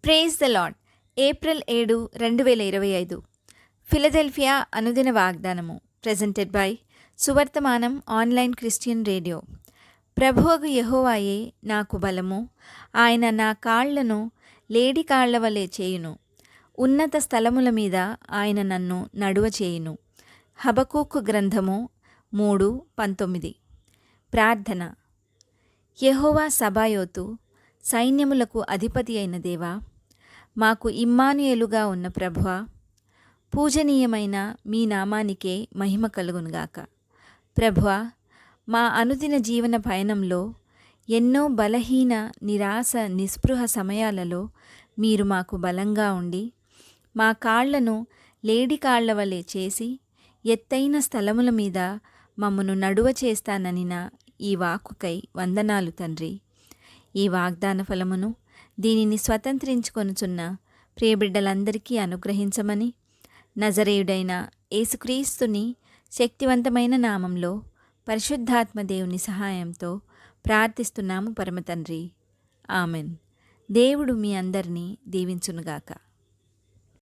Praise the Lord. April 7, 2025 Philadelphia అనుదిన వాగ్దానము presented by Suvarthamanam online Christian radio. ప్రభువగు యెహోవాయే నాకు బలము, ఆయన నా కాళ్లను లేడి కాళ్ల వలె చేయును. ఉన్నత స్థలముల మీద ఆయన నన్ను నడువ చేయును. హబకూకు గ్రంథము 3:19. ప్రార్థన. యెహోవా సబాయోతు, సైన్యములకు అధిపతి అయిన దేవా, మాకు ఇమ్మానుయేలుగా ఉన్న ప్రభువా, పూజనీయమైన మీ నామానికే మహిమ కలుగునుగాక. ప్రభువా, మా అనుదిన జీవన పయనంలో ఎన్నో బలహీన, నిరాశ, నిస్పృహ సమయాలలో మీరు మాకు బలంగా ఉండి, మా కాళ్లను లేడి కాళ్ల వలె చేసి ఎత్తైన స్థలముల మీద మమ్మను నడువ చేస్తాననిన ఈ వాక్కుకై వందనాలు తండ్రి. ఈ వాగ్దాన ఫలమును దీనిని స్వతంత్రించుకొనుచున్న ప్రియబిడ్డలందరికీ అనుగ్రహించమని నజరేయుడైన యేసుక్రీస్తుని శక్తివంతమైన నామంలో పరిశుద్ధాత్మ దేవుని సహాయంతో ప్రార్థిస్తున్నాము పరమతండ్రి. ఆమెన్. దేవుడు మీ అందరినీ దీవించునుగాక.